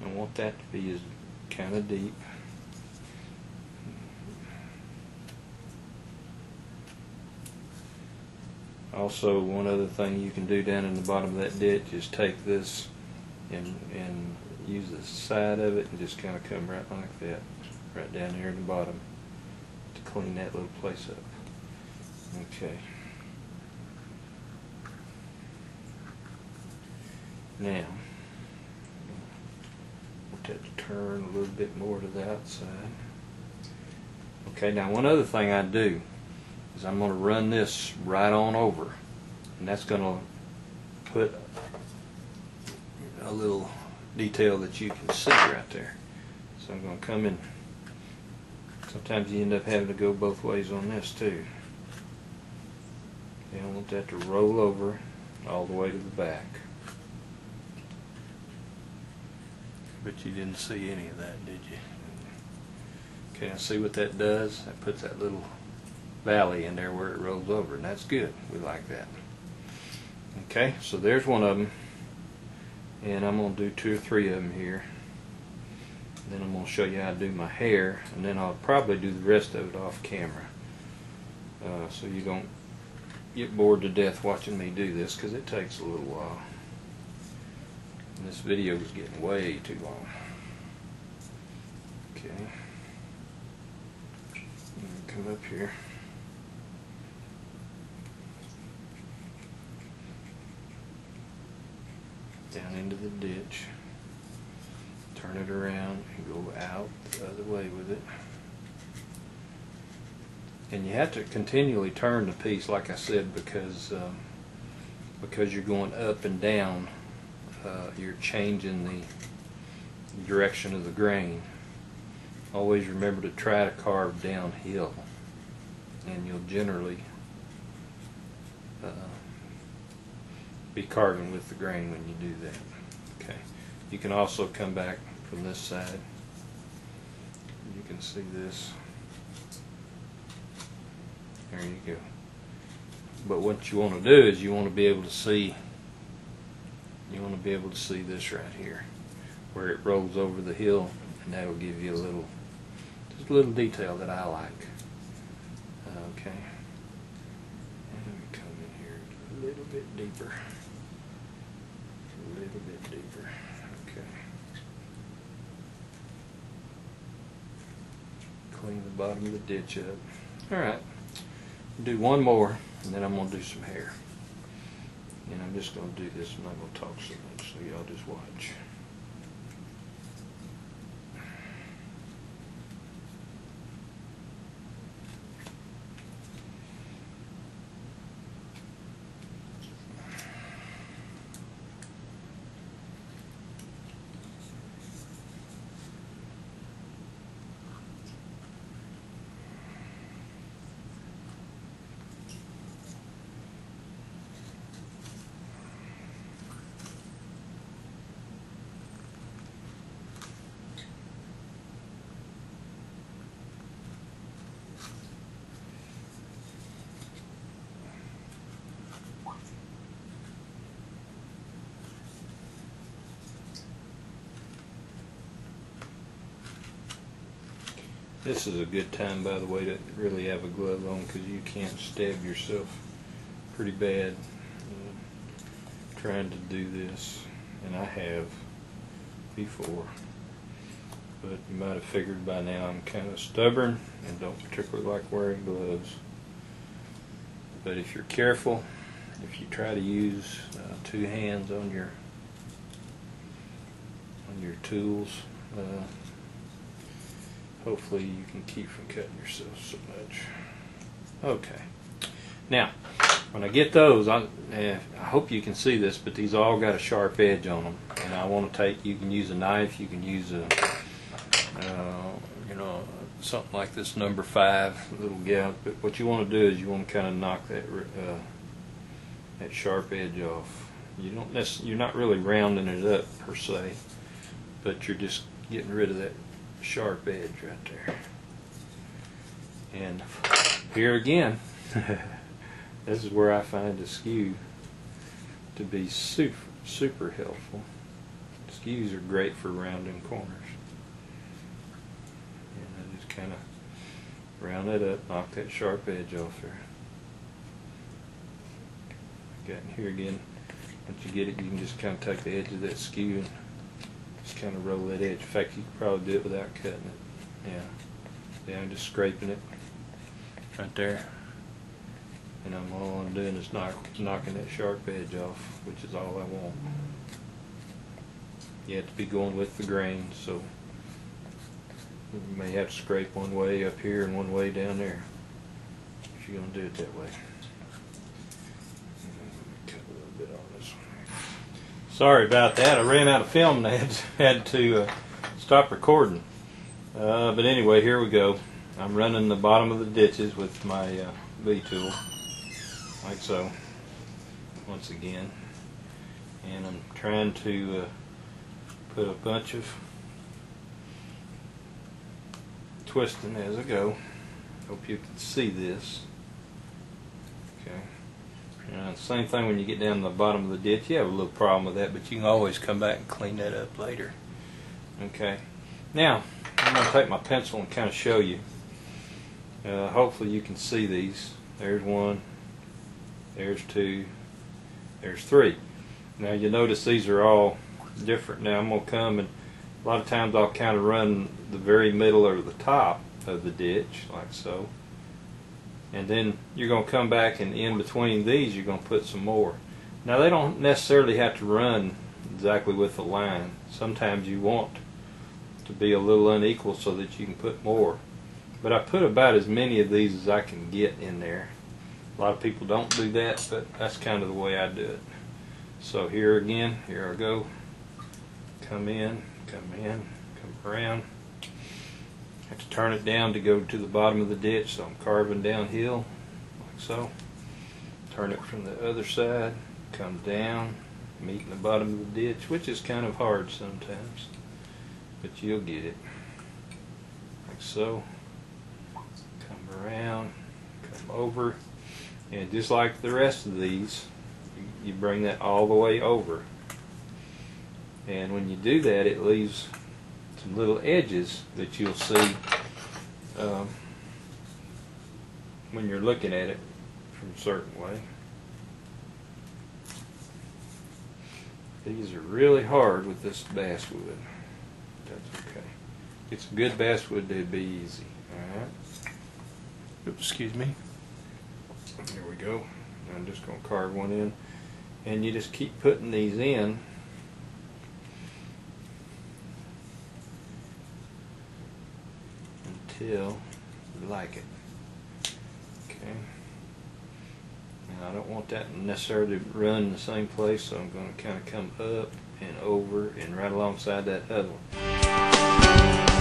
I want that to be kind of deep. Also, one other thing you can do down in the bottom of that ditch is take this and use the side of it and just kind of come right like that, right down here in the bottom, to clean that little place up. Okay. Now, want that to turn a little bit more to the outside. Okay, now one other thing I do is I'm going to run this right on over, and that's going to put a little detail that you can see right there. So I'm going to come in. Sometimes you end up having to go both ways on this too. Okay, I want that to roll over all the way to the back. But you didn't see any of that, did you? Okay, now see what that does? That puts that little valley in there where it rolls over, and that's good. We like that. Okay, so there's one of them, and I'm going to do 2 or 3 of them here. Then I'm going to show you how to do my hair, and then I'll probably do the rest of it off camera, so you don't get bored to death watching me do this, because it takes a little while. And this video is getting way too long. Okay, come up here. Down into the ditch, turn it around and go out the other way with it. And you have to continually turn the piece, like I said, because you're going up and down, you're changing the direction of the grain. Always remember to try to carve downhill, and you'll generally be carving with the grain when you do that. Okay, you can also come back from this side. You can see this. There you go. But what you want to do is you want to be able to see. You want to be able to see this right here, where it rolls over the hill, and that'll give you just a little detail that I like. Okay. And let me come in here a little bit deeper. A little bit deeper. Okay. Clean the bottom of the ditch up. Alright. Do one more, and then I'm going to do some hair. And I'm just going to do this. I'm not going to talk so much, so y'all just watch. This is a good time, by the way, to really have a glove on, because you can't stab yourself pretty bad trying to do this, and I have before. But you might have figured by now I'm kind of stubborn and don't particularly like wearing gloves. But if you're careful, if you try to use 2 hands on your tools, hopefully you can keep from cutting yourself so much. Okay. Now, when I get those, I hope you can see this, but these all got a sharp edge on them. And I want to take, you can use a knife, you can use a, something like this number 5 little gouge. But what you want to do is you want to kind of knock that sharp edge off. You're not really rounding it up per se, but you're just getting rid of that sharp edge right there. And here again, this is where I find a skew to be super helpful. Skews are great for rounding corners. And I just kind of round that up, knock that sharp edge off there. Got in here again. Once you get it, you can just kind of take the edge of that skew and just kind of roll that edge. In fact, you could probably do it without cutting it. Yeah. Yeah, I'm just scraping it right there. And all I'm doing is knocking that sharp edge off, which is all I want. You have to be going with the grain, so you may have to scrape one way up here and one way down there if you're going to do it that way. Cut a little bit on this one. Sorry about that. I ran out of film and I had to stop recording. But anyway, here we go. I'm running the bottom of the ditches with my V-tool, like so, once again. And I'm trying to put a bunch of twisting as I go. Hope you can see this. Okay. Same thing when you get down to the bottom of the ditch. You have a little problem with that, but you can always come back and clean that up later. Okay. Now, I'm going to take my pencil and kind of show you. Hopefully you can see these. There's one, there's two, there's three. Now you notice these are all different. Now I'm going to come and a lot of times I'll kind of run the very middle or the top of the ditch, like so. And then you're going to come back and in between these you're going to put some more. Now they don't necessarily have to run exactly with the line. Sometimes you want to be a little unequal so that you can put more. But I put about as many of these as I can get in there. A lot of people don't do that, but that's kind of the way I do it. So here again, here I go. Come in, come around. Have to turn it down to go to the bottom of the ditch, so I'm carving downhill, like so. Turn it from the other side, come down, meet in the bottom of the ditch, which is kind of hard sometimes, but you'll get it. Like so. Come around, come over, and just like the rest of these, you bring that all the way over. And when you do that, it leaves some little edges that you'll see when you're looking at it from a certain way. These are really hard with this basswood. That's okay. It's a good basswood, they'd be easy. Alright. Oops, excuse me. There we go. I'm just going to carve one in. And you just keep putting these in until you like it. Okay. Now I don't want that necessarily to run in the same place, so I'm going to kind of come up and over and right alongside that other one.